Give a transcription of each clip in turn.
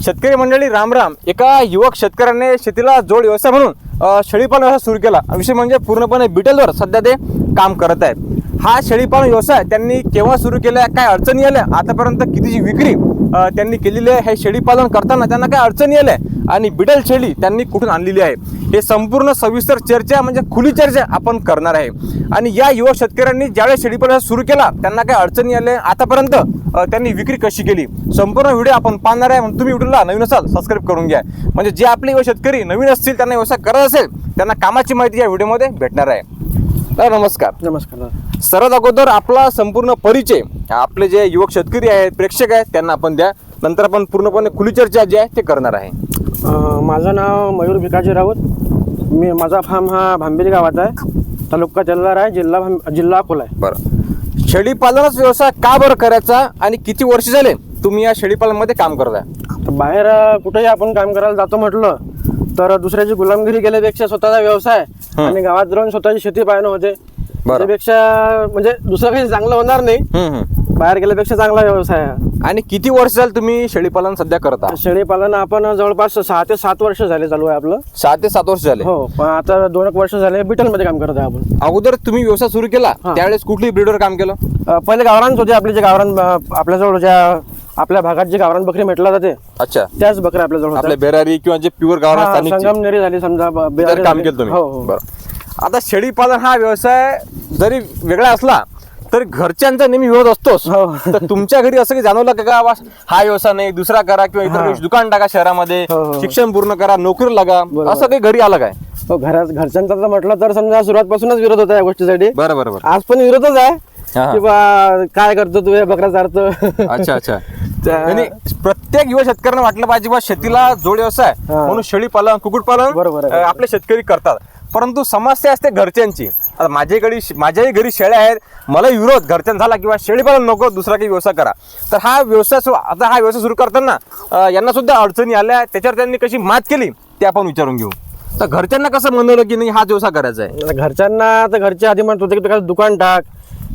शेतकरी मंडळी रामराम. एका युवक शेतकऱ्याने शेतीला जोड व्यवसाय म्हणून शेळीपालन व्यवसाय सुरू केला. विषय म्हणजे पूर्णपणे बिटलवर सध्या ते काम करत आहेत. हा शेळीपालन व्यवसाय त्यांनी केव्हा सुरू केला, काय अडचणी आल्या, आतापर्यंत कितीची विक्री त्यांनी केलेली आहे, हे शेळीपालन करताना त्यांना काय अडचणी आल्या आणि बिटल शेळी त्यांनी कुठून आणलेली आहे, हे संपूर्ण सविस्तर चर्चा म्हणजे खुली चर्चा आपण करणार आहे. आणि या युवक शेतकऱ्यांनी ज्यावेळेस शेळीपालन सुरू केला त्यांना काय अडचणी आल्या, आतापर्यंत त्यांनी विक्री कशी केली, संपूर्ण व्हिडिओ आपण पाहणार आहे. म्हणून तुम्ही व्हिडिओला नवीन असाल सबस्क्राईब करून घ्या, म्हणजे जे आपले युवा शेतकरी नवीन असतील त्यांना व्यवसाय करत असेल त्यांना कामाची माहिती या व्हिडिओमध्ये भेटणार आहे. तर नमस्कार. नमस्कार. सर्वात अगोदर आपला संपूर्ण परिचय आपले जे युवक शेतकरी आहेत, प्रेक्षक आहेत त्यांना आपण द्या. नंतर आपण पूर्णपणे खुली चर्चा जी आहे ते करणार आहे. माझं नाव मयूर भिकाजी राऊत. माझा फार्म हा भांबेरी गावात आहे, तालुका तेल्हार आहे, जिल्हा अकोला आहे. बरं, शेळीपालनच व्यवसाय का बरं करायचा आणि किती वर्ष झाले तुम्ही या शेळीपालनमध्ये काम करताय? बाहेर कुठेही आपण काम करायला जातो म्हटलं तर दुसऱ्याची गुलामगिरी केल्यापेक्षा स्वतःचा व्यवसाय आणि गावात राहून स्वतःची शेती पाहणं होते. त्यापेक्षा म्हणजे दुसरं काही चांगलं होणार नाही, बाहेर गेल्यापेक्षा चांगला व्यवसाय आहे. आणि किती वर्ष झाले तुम्ही शेळीपालन सध्या करता? शेळीपालन आपण जवळपास 6 ते 7 वर्ष झाले चालू आहे आपलं. 6 ते 7 वर्ष झाले. हो, पण आता 2 वर्ष झाले बिटलमध्ये काम करत आहे आपण. अगोदर तुम्ही व्यवसाय सुरू केला त्यावेळेस कुठली ब्रीडवर काम केलं? पहिले गावरान होते आपले, जे गावरान आपल्याजवळ ज्या आपल्या भागात जे गावरान बकरी म्हटलं जाते. अच्छा, त्याच बकऱ्या आपल्याजवळ आपल्या बेरारी किंवा जे प्युअर गावरान संगमनेरी झाली समजा, काम केलं तुम्ही. हो. बरं, आता शेळीपालन हा व्यवसाय जरी वेगळा असला तरी घरच्यांचा नेहमी विरोध असतोच. तर तुमच्या घरी असं काही जाणवलं का हा व्यवसाय नाही दुसरा करा किंवा इतर दुकान टाका शहरामध्ये, शिक्षण पूर्ण करा, नोकरी लागा, असं काही घरी आलं काय? हो, घरच्यांचा जर म्हटलं तर समजा सुरुवातपासूनच विरोध होता या गोष्टीसाठी. बरोबर, आज पण विरोधच आहे किंवा काय करतो तू हे बकरा चारतो. अच्छा अच्छा. प्रत्येक युवा शेतकऱ्यांना वाटलं पाहिजे बा शेतीला जोड व्यवसाय म्हणून शेळीपालन कुक्कुटपालन आपले शेतकरी करतात. परंतु समस्या असते घरच्यांची. आता माझ्याही घरी शेळ्या आहेत, मला विरोध घरच्यांचा झाला किंवा शेळीपालन नको दुसरा काही व्यवसाय करा. तर हा व्यवसाय सुरू करताना यांना सुद्धा अडचणी आल्या, त्याच्यावर त्यांनी कशी मात केली ते आपण विचारून घेऊ. तर घरच्यांना कसं म्हणवलं की नाही हाच व्यवसाय करायचा आहे? घरच्यांना तर घरचे आधी म्हणत होते की दुकान टाक,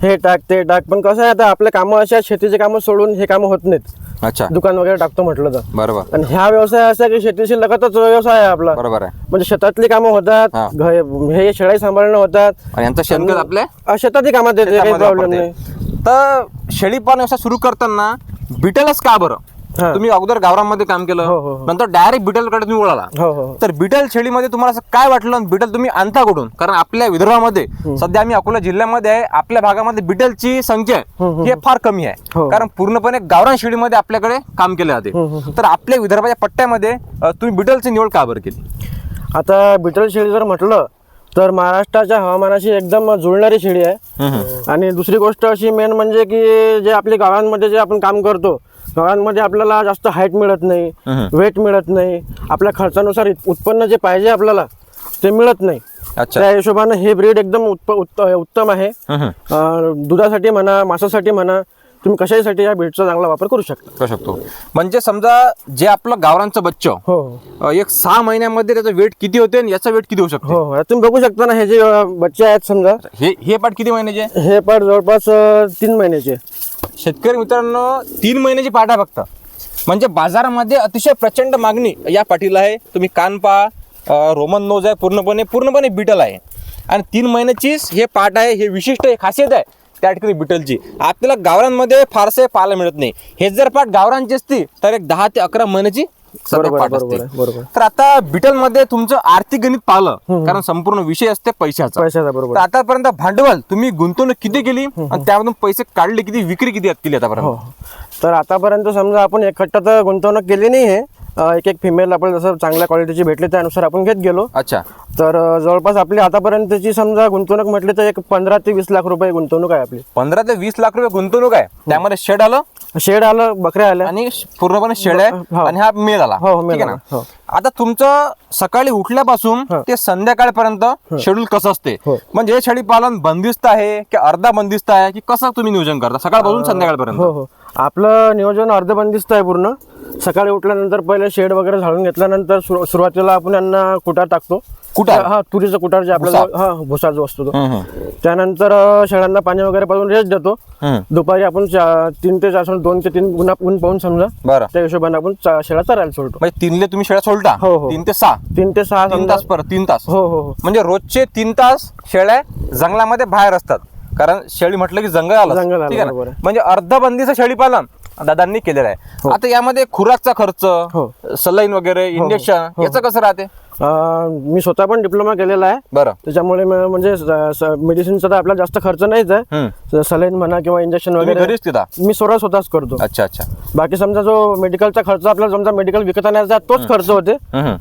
हे टाक ते टाक, पण कसं आहे आता आपले कामं अशा शेतीचे कामं सोडून हे कामं होत नाहीत. अच्छा, दुकान वगैरे टाकतो म्हटलं तर. बरोबर. आणि ह्या व्यवसाय असा की शेतीशी लगतच व्यवसाय आहे आपला. बरोबर आहे. म्हणजे शेतातली कामं होतात, हे शेळ्या सांभाळणं होतात आणि यांचं शेणखत आपल्या शेतातली कामात येते, काही प्रॉब्लेम नाही. तर शेळीपालन व्यवसाय सुरू करताना बिटलच का बरं? तुम्ही अगोदर गावरांमध्ये काम केलं, नंतर डायरेक्ट बिटलकडे तुम्ही वळाला. तर बिटल शेळीमध्ये तुम्हाला असं काय वाटलं, बिटल तुम्ही आणता कुठून? कारण आपल्या विदर्भामध्ये सध्या आम्ही अकोला जिल्ह्यामध्ये आहे, आपल्या भागामध्ये बिटलची संख्या ही फार कमी आहे, कारण पूर्णपणे गावरान शेळीमध्ये आपल्याकडे काम केले जाते. तर आपल्या विदर्भाच्या पट्ट्यामध्ये तुम्ही बिटलची निवड का बरं केली? आता बिटल शेळी जर म्हटलं तर महाराष्ट्राच्या हवामानाशी एकदम जुळणारी शेळी आहे. आणि दुसरी गोष्ट अशी मेन म्हणजे की जे आपल्या गावांमध्ये जे आपण काम करतो, गावांमध्ये आपल्याला जास्त हाईट मिळत नाही, वेट मिळत नाही, आपल्या खर्चानुसार उत्पन्न जे पाहिजे आपल्याला ते मिळत नाही. त्या हिशोबानं हे ब्रीड एकदम उत्तम आहे. दुधासाठी म्हणा, मांसासाठी म्हणा, तुम्ही कशासाठी या ब्रीडचा चांगला वापर करू शकतो. म्हणजे समजा जे आपलं गावरांचं बच्चं एक 6 महिन्यामध्ये त्याचं वेट किती होते आणि याचा वेट किती होऊ शकतो? हो, तुम्ही बघू शकता ना, हे जे बच्चे आहेत समजा, हे पाट किती महिन्याचे? हे पाट जवळपास 3 महिन्याचे. शेतकरी मित्रांनो, 3 महिन्याची पाट आहे फक्त. म्हणजे बाजारामध्ये अतिशय प्रचंड मागणी या पाठीला आहे. तुम्ही कान पहा, रोमन नोज आहे, पूर्णपणे बिटल आहे. आणि 3 महिन्याचीच हे पाट आहे. हे विशिष्ट खासियत आहे त्या ठिकाणी बिटलची. आपल्याला गावरांमध्ये फारसे पाहायला मिळत नाही. हे जर पाट गावरांची असती तर एक 10 ते 11 महिन्याची पाट असते. तर आता बिटल मध्ये तुमचं आर्थिक गणित पाहिलं, कारण संपूर्ण विषय असते पैशाचा. बरोबर. तर आतापर्यंत भांडवल तुम्ही गुंतवणूक किती केली आणि त्यामधून पैसे काढले किती, विक्री किती केली आतापर्यंत? तर आतापर्यंत समजा आपण एकखट्टा तर गुंतवणूक केली नाही आहे. एक फिमेल आपण जसं चांगल्या क्वालिटीची भेटले त्यानुसार आपण घेत गेलो. अच्छा. तर जवळपास आपली आतापर्यंतची समजा गुंतवणूक म्हटली तर एक 15 ते 20 लाख रुपये गुंतवणूक आहे आपली. 15 ते 20 लाख रुपये गुंतवणूक आहे. त्यामध्ये शेड आलं, बकऱ्या आल्या आणि पूर्णपणे शेड आहे आणि हा मेल आला. ठीक आहे ना? आता तुमचं सकाळी उठल्यापासून ते संध्याकाळपर्यंत शेड्यूल कसं असते? म्हणजे हे शेळीपालन बंदिस्त आहे की अर्धा बंदिस्त आहे की कसं तुम्ही नियोजन करता सकाळपासून संध्याकाळपर्यंत? आपलं नियोजन अर्ध बंदिस्त आहे पूर्ण. सकाळी उठल्यानंतर पहिले शेड वगैरे झाडून घेतल्यानंतर सुरुवातीला आपण यांना कुटार टाकतो. कुटार? हा, तुरीचं कुटार जे आपल्याला हा भुसा जो असतो तो. त्यानंतर शेळ्यांना पाणी वगैरे पाजून रेस्ट देतो. दुपारी आपण 3 ते 4 2 ते 3 ऊन पाहून समजा बरं, त्या हिशोबाने आपण शेळ्या चरायला सोडतो. म्हणजे 3 तुम्ही शेळ्या सोडता? हो, हो. 3 ते 6. 3 ते 6 3 तास परत 3 तास. हो हो हो. म्हणजे रोजचे 3 तास शेळ्या जंगलामध्ये बाहेर असतात, कारण शेळी म्हटलं की जंगल आलं, जंगल आलं, ठीक आहे बरोबर ना? आहे. म्हणजे अर्धबंदीचं शेळी पालन दादांनी केलेलं आहे. आता यामध्ये खुराकचा खर्च, सलाईन वगैरे, इंजेक्शन याचं कसं राहते? मी स्वतः पण डिप्लोमा केलेला आहे. बरं. त्याच्यामुळे म्हणजे मेडिसिनचा तर आपला जास्त खर्च नाहीच आहे. सलाईन म्हणा किंवा इंजेक्शन वगैरे घरीच तिथं? मी स्वतःच करतो. अच्छा अच्छा. बाकी समजा जो मेडिकलचा खर्च आपला समजा मेडिकल विकत आणायचा तोच खर्च होते,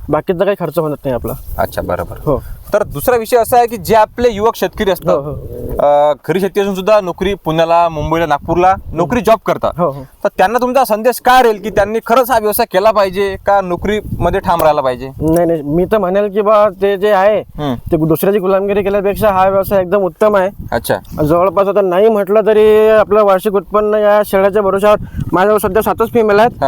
बाकीचा काही खर्च होत नाही आपला. अच्छा, बरोबर. हो. तर दुसरा विषय असा आहे की जे आपले युवक शेतकरी असतात, खरी शेती असून सुद्धा नोकरी पुण्याला, मुंबईला, नागपूरला नोकरी जॉब करतात, हो, हो. तर त्यांना तुमचा संदेश काय राहील की त्यांनी खरंच हा व्यवसाय केला पाहिजे का नोकरीमध्ये ठाम राहायला पाहिजे? नाही, मी तर म्हणेल की बा ते जे आहे ते दुसऱ्याची गुलामगिरी केल्यापेक्षा हा व्यवसाय एकदम उत्तम आहे. अच्छा. जवळपास आता नाही म्हटलं तरी आपलं वार्षिक उत्पन्न या शेळ्याच्या भरोशावर माझ्यावर सध्या 7च फिमेल आहेत.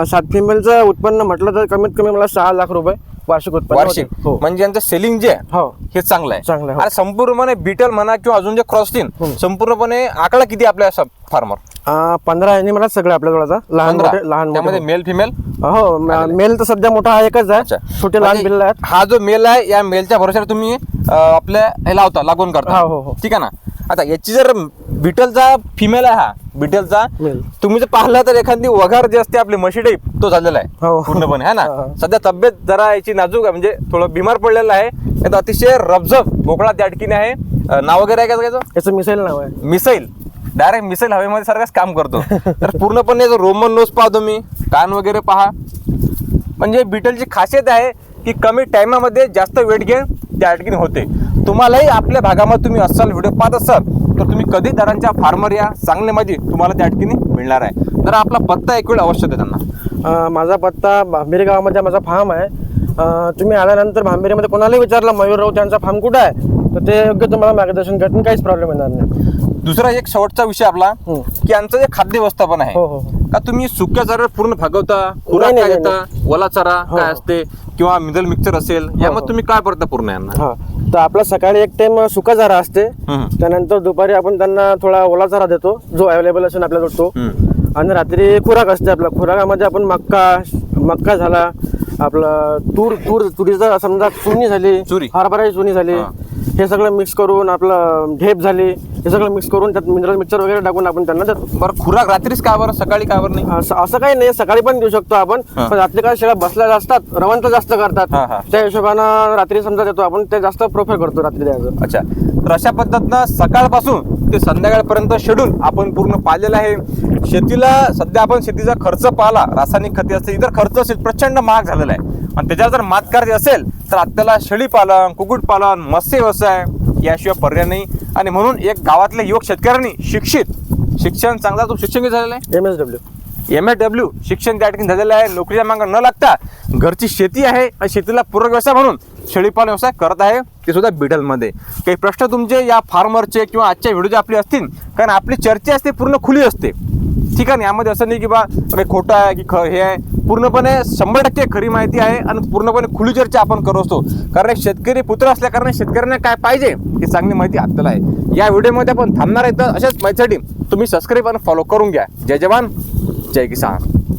7 फिमेलचं उत्पन्न म्हटलं तर कमीत कमी मला 6 लाख रुपये वार्षिक उत्पन्न वार्षिक. होते. हो. म्हणजे यांचं सेलिंग जे आहे हो. हे चांगलं आहे. चांगलं आहे, हो. आणि संपूर्णपणे बीटल म्हणा किंवा अजून जे क्रॉसटीन, संपूर्णपणे आकडा किती आपल्या फार्मर? 15 आहे मला सगळे आपल्याजवळ आता लहान त्यामध्ये मोठे. Male female? हो, मेल तर सध्या मोठा हा एकच आहे. छोटे लहान बिल्ल आहेत. हा जो मेल आहे या मेलच्या भरोशावर तुम्ही आपल्या हे लावता, लागवण करता, हो, हो. ठीक आहे ना? आता याची जर बिटलचा फिमेल आहे, हा बिटलचा, मेल. तुम्ही जर पाहिलं तर एखादी वघार जे असते आपली म्हशी टाईप तो झालेला आहे हो. पूर्णपणे, है ना? हा. सध्या तब्येत जरा याची नाजूक आहे, म्हणजे थोडं बिमार पडलेलं आहे. याचा अतिशय रबजब बोकळा त्या ठिकाणी आहे. नाव वगैरे आहे का त्याचं? याचं मिसाईल नाव आहे. मिसाईल. डायरेक्ट मिसाईल हवेमध्ये सारखंच काम करतो. तर पूर्णपणे रोमन नोज पहा तुम्ही, कान वगैरे पहा. म्हणजे बिटलची खासियत आहे की कमी टाइमामध्ये जास्त वेट गेन त्या ठिकाणी होते. तुम्हालाही आपल्या भागामध्ये तुम्ही असाल, व्हिडिओ पाहत असाल, तर तुम्ही कधी दरांच्या फार्मर या, चांगली माहिती तुम्हाला त्या ठिकाणी मिळणार आहे. तर आपला पत्ता एक वेळ अवश्य दे त्यांना. माझा पत्ता भांबेरी गावामध्ये माझा फार्म आहे. तुम्ही आल्यानंतर भांबेरीमध्ये कोणालाही विचारलं मयूर राऊत यांचा फार्म कुठं आहे, तर ते योग्य तुम्हाला मार्गदर्शन करतील, काहीच प्रॉब्लेम येणार नाही. दुसरा एक शेवटचा विषय आपला की यांचं जे खाद्य व्यवस्थापन आहे, हो, हो. का तुम्ही सुक्या चारा पूर्ण भागवता, खुराक नाही, काय नाही, देता, ओला चारा काय असते किंवा मिडल मिक्सर असेल, यामध्ये तुम्ही काय करता पूर्ण यांना? हा, तर आपला सकाळी एक टाइम सुका चारा असते. त्यानंतर दुपारी आपण त्यांना थोडा ओला चारा देतो जो अवेलेबल असेल आपल्याला तो. आणि रात्री खुराक असते. आपल्या खुराकामध्ये आपण मक्का झाला, आपलं तुरीचा समजा चुनी झाली, हरभराची चुनी झाली, हे सगळं मिक्स करून आपलं ढेप झाली, हे सगळं मिक्स करून त्यात मिनरल मिक्सर वगैरे टाकून आपण त्यांना देतो. बरं, खुराक रात्रीच का बरं, सकाळी का बरं नाही? असं काही नाही, सकाळी पण देऊ शकतो आपण, पण रात्री काय शेळ्या बसल्या असतात, रवंत जास्त करतात, त्या हिशोबानं रात्री समजा देतो आपण, ते जास्त प्रोफर करतो रात्री द्यायचं. अच्छा. तर अशा पद्धतीनं सकाळपासून ते संध्याकाळपर्यंत शेड्यूल आपण पूर्ण पाहिलेलं आहे. शेतीला सध्या आपण शेतीचा खर्च पाहिला, रासायनिक खते असतील, इतर खर्च असेल, प्रचंड महाग झालेला आहे. आणि त्याच्यावर जर मात करायची असेल तर आपल्याला शेळी पालन, कुक्कुटपालन, मत्स्य व्यवसाय याशिवाय पर्याय नाही. आणि म्हणून एक गावातल्या युवक शेतकऱ्यांनी शिक्षण चांगला, तो शिक्षण झालेलं आहे MSW शिक्षण त्या ठिकाणी झालेलं आहे. नोकरीच्या मागं न लागता घरची शेती आहे आणि शेतीला पूरक व्यवसाय म्हणून शेळीपालन व्यवसाय करत आहे, ते सुद्धा बिटलमध्ये. काही प्रश्न तुमचे या फार्मरचे किंवा आजच्या व्हिडिओचे आपले असतील, कारण आपली चर्चा असते पूर्ण खुली असते, ठीक आहे. यामध्ये असं नाही की बा काही खोटं आहे की हे आहे, पूर्णपणे 100% खरी माहिती आहे आणि पूर्णपणे खुली चर्चा आपण करत असतो. कारण एक शेतकरी पुत्र असल्या कारण शेतकऱ्यांना काय पाहिजे ही चांगली माहिती आपल्याला आहे. या व्हिडिओमध्ये आपण थांबणार आहे. तर अशाच माहितीसाठी तुम्ही सबस्क्राईब आणि फॉलो करून घ्या. जय जवान, जय किसान.